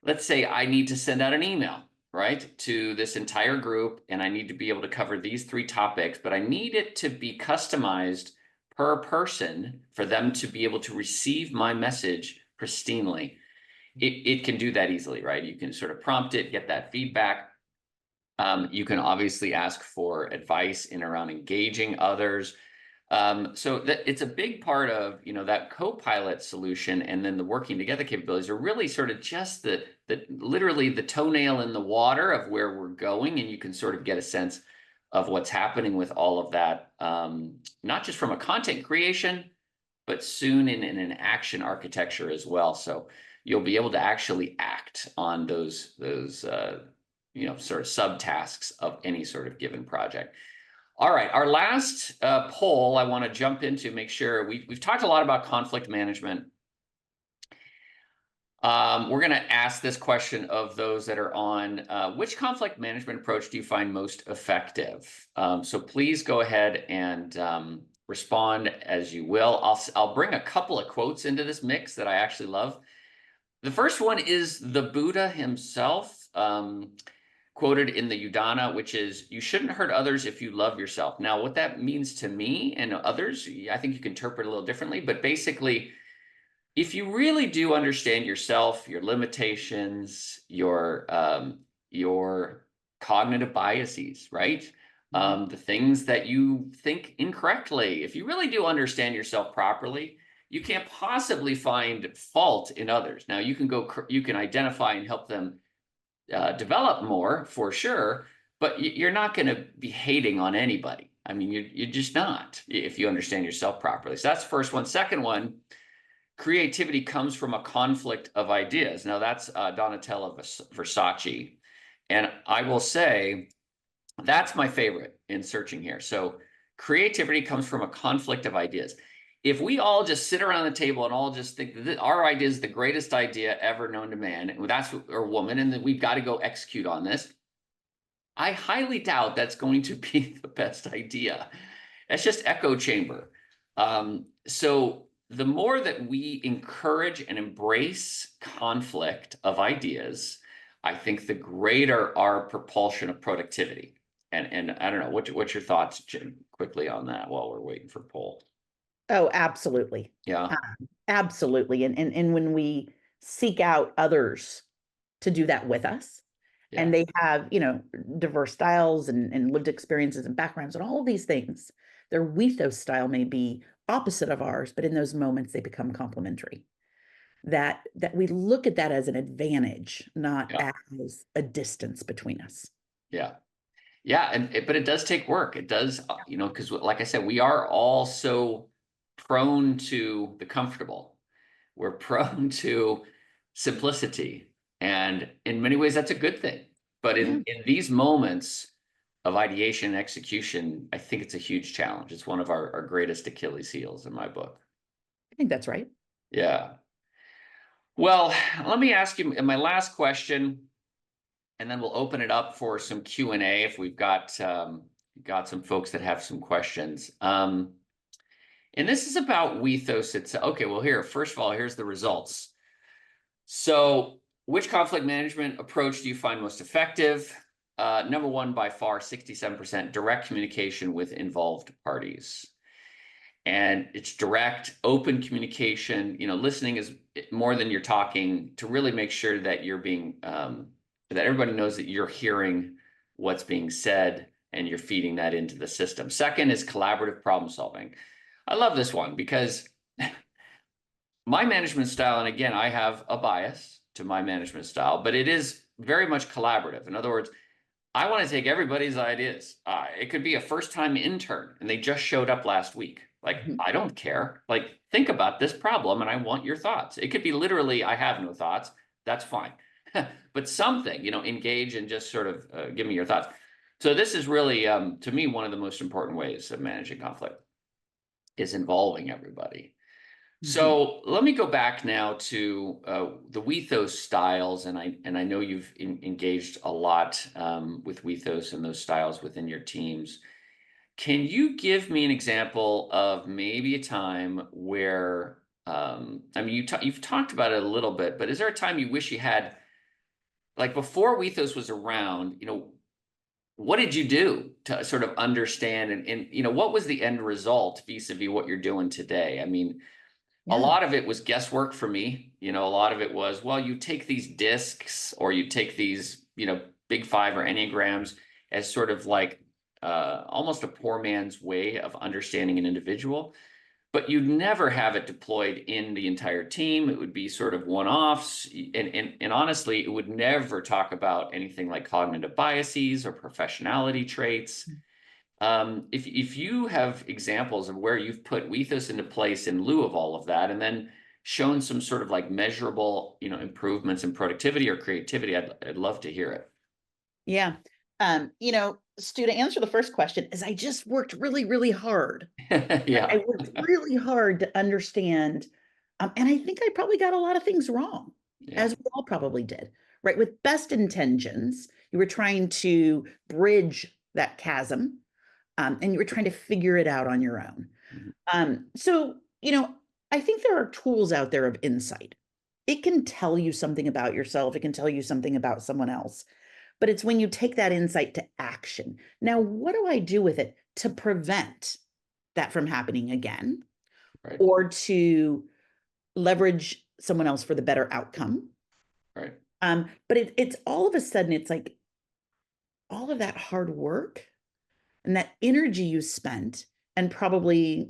Speaker 1: let's say I need to send out an email, right, to this entire group, and I need to be able to cover these 3 topics, but I need it to be customized per person for them to be able to receive my message pristinely. It can do that easily, right? You can sort of prompt it, get that feedback. You can obviously ask for advice in around engaging others. So that it's a big part of, that co-pilot solution, and then the working together capabilities are really sort of just the literally the toenail in the water of where we're going, and you can sort of get a sense of what's happening with all of that, not just from a content creation, but soon in an action architecture as well. So you'll be able to actually act on those sort of subtasks of any sort of given project. All right, our last poll I want to jump into, make sure we've talked a lot about conflict management. We're going to ask this question of those that are on. Which conflict management approach do you find most effective? So please go ahead and respond as you will. I'll bring a couple of quotes into this mix that I actually love. The first one is the Buddha himself. Quoted in the Udana, which is, you shouldn't hurt others if you love yourself. Now, what that means to me and others, I think you can interpret a little differently, but basically, if you really do understand yourself, your limitations, your cognitive biases, right?
Speaker 2: Mhm.
Speaker 1: The things that you think incorrectly, if you really do understand yourself properly, you can't possibly find fault in others. Now, you can identify and help them develop more for sure, but you're not going to be hating on anybody. I mean, you're just not, if you understand yourself properly. So that's the first one. Second one, creativity comes from a conflict of ideas. Now that's Donatella Versace. And I will say that's my favorite in searching here. So creativity comes from a conflict of ideas. If we all just sit around the table and all just think that our idea is the greatest idea ever known to man, and that's or woman, and that we've got to go execute on this, I highly doubt that's going to be the best idea. That's just echo chamber. so the more that we encourage and embrace conflict of ideas, I think the greater our propulsion of productivity. And I don't know, what's your thoughts, Jim, quickly on that while we're waiting for poll?
Speaker 2: Oh, absolutely.
Speaker 1: Yeah,
Speaker 2: Absolutely. And when we seek out others to do that with us,
Speaker 1: yeah,
Speaker 2: and they have, diverse styles and lived experiences and backgrounds and all of these things, their Wethos style may be opposite of ours, but in those moments they become complementary. That we look at that as an advantage, not
Speaker 1: yeah,
Speaker 2: as a distance between us.
Speaker 1: yeah. Yeah, but it does take work. It does, because like I said, we are all so prone to the comfortable. We're prone to simplicity, and in many ways, that's a good thing. But
Speaker 2: Yeah,
Speaker 1: in these moments of ideation and execution, I think it's a huge challenge. It's one of our greatest Achilles heels in my book.
Speaker 2: I think that's right.
Speaker 1: Yeah. Well, let me ask you my last question, and then we'll open it up for some Q&A if we've got some folks that have some questions. And this is about Wethos. It's okay. Well, first of all, here's the results. So, which conflict management approach do you find most effective? Number one, by far, 67% direct communication with involved parties. And it's direct, open communication. Listening is more than you're talking, to really make sure that you're being, that everybody knows that you're hearing what's being said and you're feeding that into the system. Second is collaborative problem solving. I love this one because my management style, and again, I have a bias to my management style, but it is very much collaborative. In other words, I want to take everybody's ideas. It could be a first-time intern and they just showed up last week. Like,
Speaker 2: Mhm.
Speaker 1: I don't care. Like, think about this problem and I want your thoughts. It could be literally, I have no thoughts. That's fine. But something, engage and just sort of give me your thoughts. So this is really, to me, one of the most important ways of managing conflict is involving everybody.
Speaker 2: Mhm.
Speaker 1: So let me go back now to the Wethos styles, and I know you've engaged a lot with Wethos and those styles within your teams. Can you give me an example of maybe a time where I mean you've talked about it a little bit, but is there a time you wish you had, like before Wethos was around? What did you do to sort of understand and what was the end result vis-a-vis what you're doing today? I mean, a
Speaker 2: Yeah.
Speaker 1: lot of it was guesswork for me. A lot of it was, well, you take these discs or you take these, big five or enneagrams as sort of like almost a poor man's way of understanding an individual, but you'd never have it deployed in the entire team. It would be sort of one-offs. And honestly, it would never talk about anything like cognitive biases or professionality traits. If you have examples of where you've put Wethos into place in lieu of all of that, and then shown some sort of like measurable, improvements in productivity or creativity, I'd love to hear it.
Speaker 2: Yeah. Stu, to answer the first question, is I just worked really, really hard. I
Speaker 1: Yeah,
Speaker 2: worked really hard to understand, and I think I probably got a lot of things wrong,
Speaker 1: yeah,
Speaker 2: as we all probably did, right? With best intentions, you were trying to bridge that chasm, and you were trying to figure it out on your own.
Speaker 1: mhm,
Speaker 2: So, I think there are tools out there of insight. It can tell you something about yourself, it can tell you something about someone else, but it's when you take that insight to action. Now, what do I do with it to prevent that from happening again,
Speaker 1: right,
Speaker 2: or to leverage someone else for the better outcome?
Speaker 1: right,
Speaker 2: But it's all of a sudden, it's like all of that hard work and that energy you spent, and probably,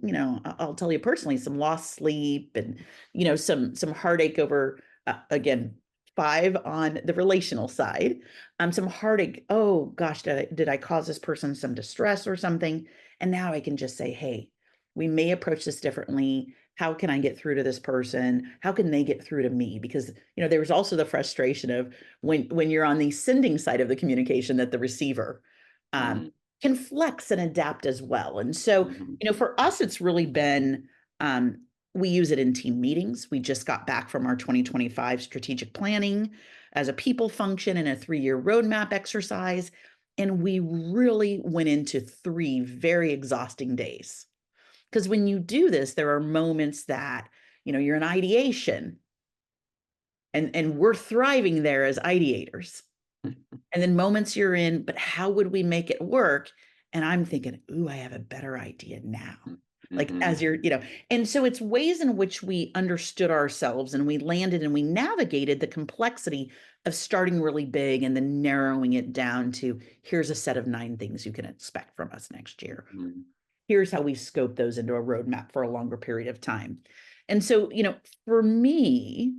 Speaker 2: I'll tell you personally, some lost sleep and, some heartache over, again, five on the relational side, some heartache. Oh gosh, did I cause this person some distress or something? And now I can just say, hey, we may approach this differently. How can I get through to this person? How can they get through to me? Because, there's also the frustration of when you're on the sending side of the communication, that the receiver, um,
Speaker 1: mhm,
Speaker 2: can flex and adapt as well. And so,
Speaker 1: mhm,
Speaker 2: for us, it's really been, we use it in team meetings. We just got back from our 2025 strategic planning as a people function and a 3-year roadmap exercise. And we really went into 3 very exhausting days Because when you do this, there are moments that, you're in ideation and we're thriving there as ideators. And then moments you're in, but how would we make it work? And I'm thinking, ooh, I have a better idea now. Like as you're, and so it's ways in which we understood ourselves and we landed and we navigated the complexity of starting really big and then narrowing it down to here's a set of 9 things you can expect from us next year. Here's how we scope those into a roadmap for a longer period of time. And so, for me,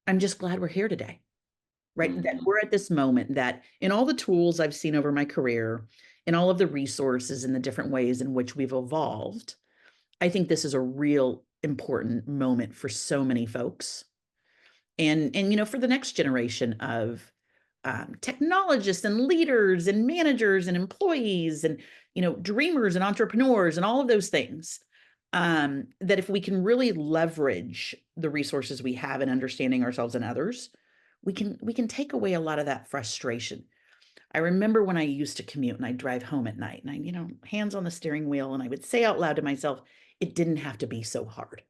Speaker 2: I'm just glad we're here today, right? That we're at this moment that in all the tools I've seen over my career, in all of the resources and the different ways in which we've evolved, I think this is a real important moment for so many folks. And for the next generation of technologists and leaders and managers and employees and, dreamers and entrepreneurs and all of those things, that if we can really leverage the resources we have in understanding ourselves and others, we can take away a lot of that frustration. I remember when I used to commute and I'd drive home at night and I, hands on the steering wheel, and I would say out loud to myself, it didn't have to be so hard.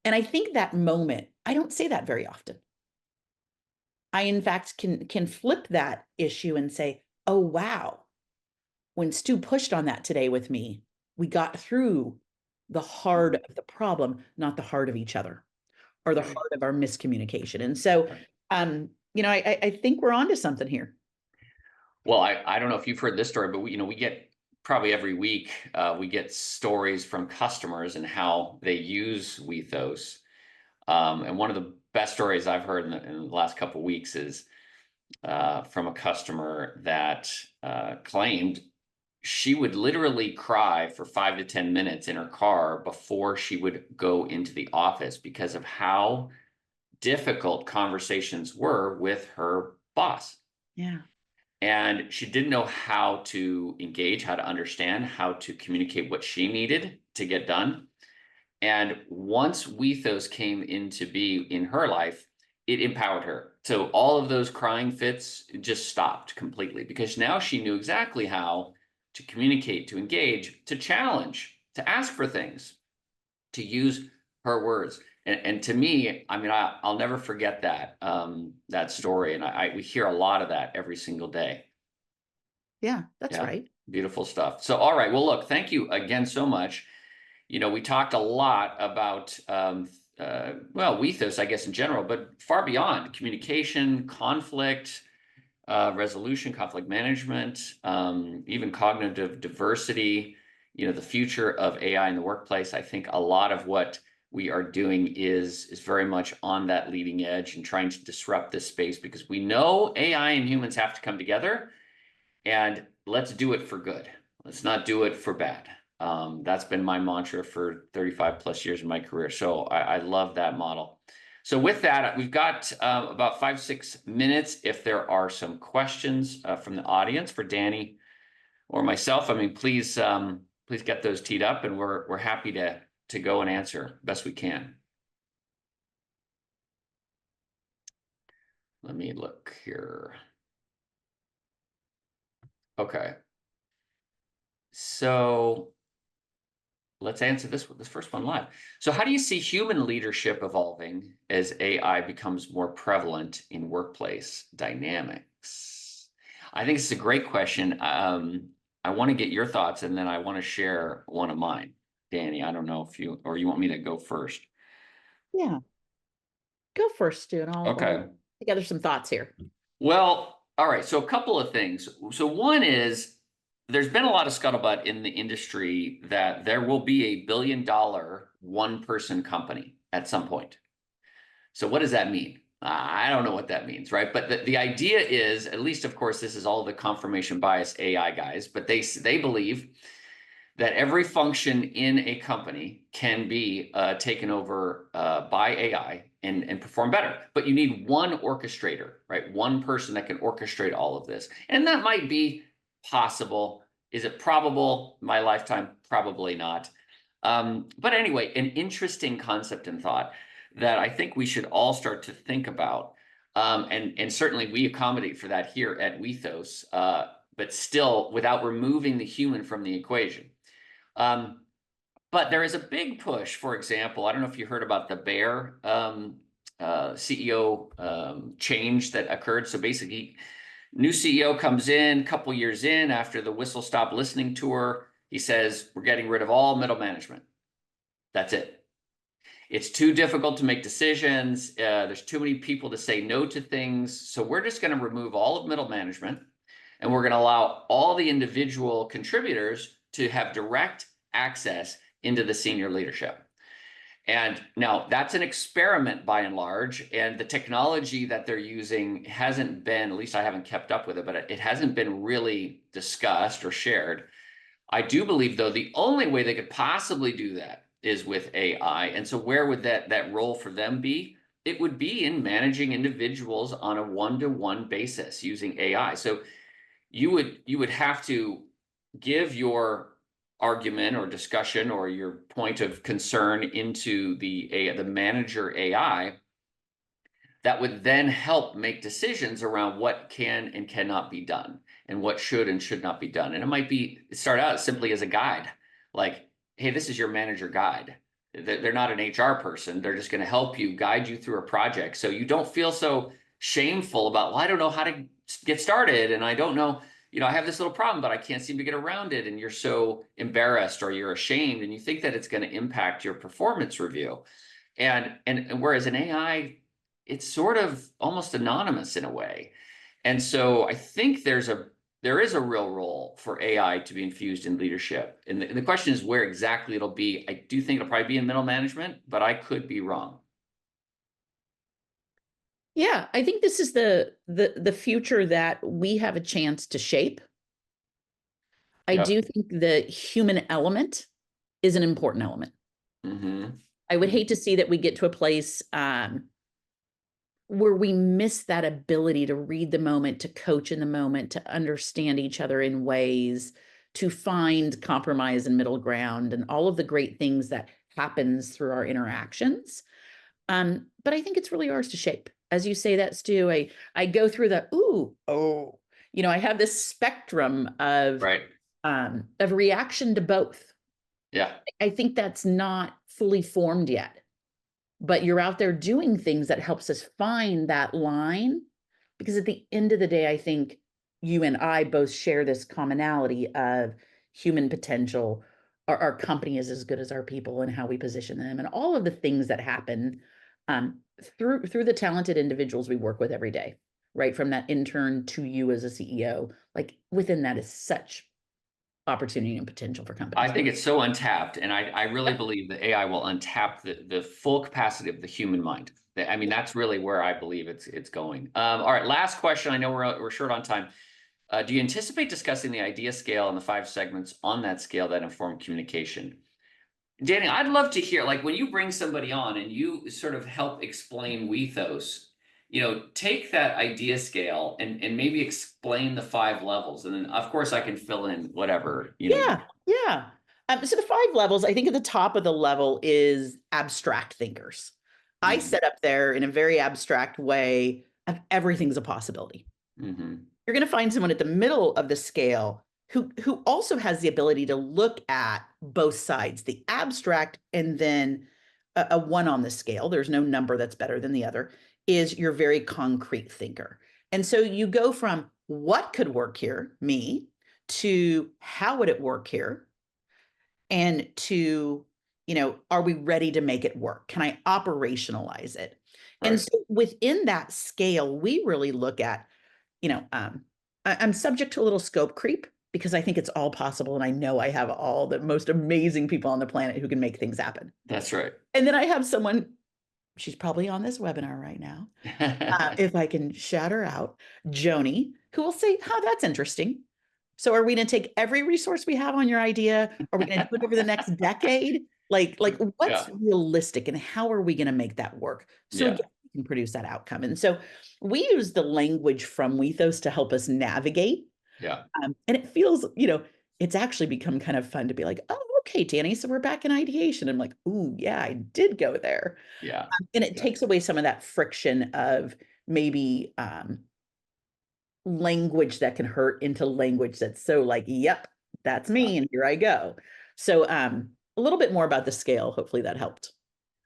Speaker 2: And I think that moment, I don't say that very often. I, in fact, can flip that issue and say, oh, wow, when Stu pushed on that today with me, we got through the heart of the problem, not the heart of each other or the heart of our miscommunication. And so, I think we're onto something here.
Speaker 1: Well, I don't know if you've heard this story, but we get probably every week, we get stories from customers and how they use Wethos. And one of the best stories I've heard in the last couple of weeks is from a customer that claimed she would literally cry for 5 to 10 minutes in her car before she would go into the office because of how difficult conversations were with her boss.
Speaker 2: Yeah.
Speaker 1: And she didn't know how to engage, how to understand, how to communicate what she needed to get done. And once Wethos came into be in her life, it empowered her. So all of those crying fits just stopped completely because now she knew exactly how to communicate, to engage, to challenge, to ask for things, to use her words. And to me, I mean, I'll never forget that that story. And we hear a lot of that every single day.
Speaker 2: Yeah, that's right.
Speaker 1: Beautiful stuff. So, all right. Well, look, thank you again so much. We talked a lot about, Wethos, I guess, in general, but far beyond communication, conflict, resolution, conflict management, even cognitive diversity, the future of AI in the workplace. I think a lot of what we are doing is very much on that leading edge and trying to disrupt this space because we know AI and humans have to come together, and let's do it for good. Let's not do it for bad. That's been my mantra for 35 plus years in my career. So I love that model. So with that, we've got about 5-6 minutes. If there are some questions from the audience for Dani or myself, I mean, please get those teed up, and we're happy to go and answer best we can. Let me look here. Okay. So let's answer this first one live. So how do you see human leadership evolving as AI becomes more prevalent in workplace dynamics? I think it's a great question. I want to get your thoughts, and then I want to share one of mine. Dani, I don't know if you want me to go first.
Speaker 2: Yeah. Go first, Stu, and I'll put together some thoughts here.
Speaker 1: Well, all right. So a couple of things. So one is there's been a lot of scuttlebutt in the industry that there will be a $1 billion one-person company at some point. So what does that mean? I don't know what that means, right? But the idea is, at least, of course, this is all the confirmation bias AI guys, but they believe that every function in a company can be taken over by AI and perform better. But you need one orchestrator, right? One person that can orchestrate all of this. And that might be possible. Is it probable? My lifetime, probably not. But anyway, an interesting concept and thought that I think we should all start to think about. And certainly we accommodate for that here at Wethos, but still without removing the human from the equation. But there is a big push, for example, I don't know if you heard about the Bear CEO change that occurred. So basically, new CEO comes in, couple years in after the Whistle Stop Listening tour. He says, we're getting rid of all middle management. That's it. It's too difficult to make decisions. There's too many people to say no to things. So we're just going to remove all of middle management, and we're going to allow all the individual contributors to have direct access into the senior leadership. And now that's an experiment by and large, and the technology that they're using hasn't been, at least I haven't kept up with it, but it hasn't been really discussed or shared. I do believe, though, the only way they could possibly do that is with AI. And so where would that role for them be? It would be in managing individuals on a one-to-one basis using AI. So you would have to give your argument or discussion or your point of concern into the manager AI that would then help make decisions around what can and cannot be done and what should and should not be done. And it might start out simply as a guide, like, hey, this is your manager guide. They're not an HR person. They're just going to help you, guide you through a project. So you don't feel so shameful about, well, I don't know how to get started. And I don't know, I have this little problem, but I can't seem to get around it. And you're so embarrassed or you're ashamed and you think that it's going to impact your performance review. And whereas an AI, it's sort of almost anonymous in a way. And so I think there is a real role for AI to be infused in leadership. And the question is where exactly it'll be. I do think it'll probably be in middle management, but I could be wrong.
Speaker 2: Yeah, I think this is the future that we have a chance to shape. I
Speaker 1: Yep.
Speaker 2: do think the human element is an important element.
Speaker 1: Mm-hmm.
Speaker 2: I would hate to see that we get to a place where we miss that ability to read the moment, to coach in the moment, to understand each other in ways, to find compromise and middle ground, and all of the great things that happens through our interactions. But I think it's really ours to shape. As you say that, Stu, I go through the I have this spectrum of
Speaker 1: Right.
Speaker 2: reaction to both.
Speaker 1: Yeah.
Speaker 2: I think that's not fully formed yet, but you're out there doing things that helps us find that line. Because at the end of the day, I think you and I both share this commonality of human potential. Our company is as good as our people and how we position them, and all of the things that happen through the talented individuals we work with every day, right? From that intern to you as a CEO, like within that is such opportunity and potential for companies.
Speaker 1: I think it's so untapped, and I really believe that AI will untap the full capacity of the human mind. I mean, that's really where I believe it's going. All right, last question. I know we're short on time. Do you anticipate discussing the idea scale and the 5 segments on that scale that inform communication? Dani, I'd love to hear, like when you bring somebody on and you sort of help explain Wethos, take that idea scale and maybe explain the 5 levels. And then of course I can fill in whatever,
Speaker 2: Yeah. So the 5 levels, I think at the top of the level is abstract thinkers. I set up there in a very abstract way of everything's a possibility.
Speaker 1: Mm-hmm.
Speaker 2: You're going to find someone at the middle of the scale who also has the ability to look at both sides, the abstract and then a 1 on the scale. There's no number that's better than the other, is your very concrete thinker. And so you go from what could work here, me, to how would it work here, and to, are we ready to make it work? Can I operationalize it?
Speaker 1: Right.
Speaker 2: And so within that scale, we really look at, I'm subject to a little scope creep because I think it's all possible. And I know I have all the most amazing people on the planet who can make things happen.
Speaker 1: That's right.
Speaker 2: And then I have someone, she's probably on this webinar right now. If I can shout her out, Joni, who will say, that's interesting. So are we going to take every resource we have on your idea? Are we going to do it over the next decade? Like what's realistic and how are we going to make that work? So again, we can produce that outcome. And so we use the language from Wethos to help us navigate.
Speaker 1: Yeah.
Speaker 2: And it feels, it's actually become kind of fun to be like, oh, okay, Dani, so we're back in ideation. I'm like, ooh, yeah, I did go there.
Speaker 1: Yeah.
Speaker 2: And it takes away some of that friction of maybe language that can hurt into language that's so like, yep, that's me, and here I go. So a little bit more about the scale. Hopefully that helped.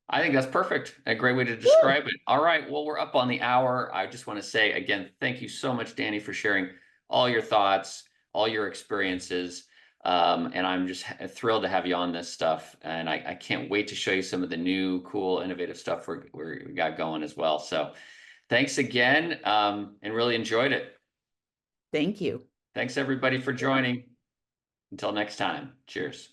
Speaker 1: I think that's perfect. A great way to
Speaker 2: Woo!
Speaker 1: describe it. All right. Well, we're up on the hour. I just want to say again, thank you so much, Dani, for sharing all your thoughts, all your experiences. And I'm just thrilled to have you on this stuff. And I can't wait to show you some of the new, cool, innovative stuff we got going as well. So thanks again, and really enjoyed it.
Speaker 2: Thank you.
Speaker 1: Thanks, everybody, for joining. Until next time. Cheers.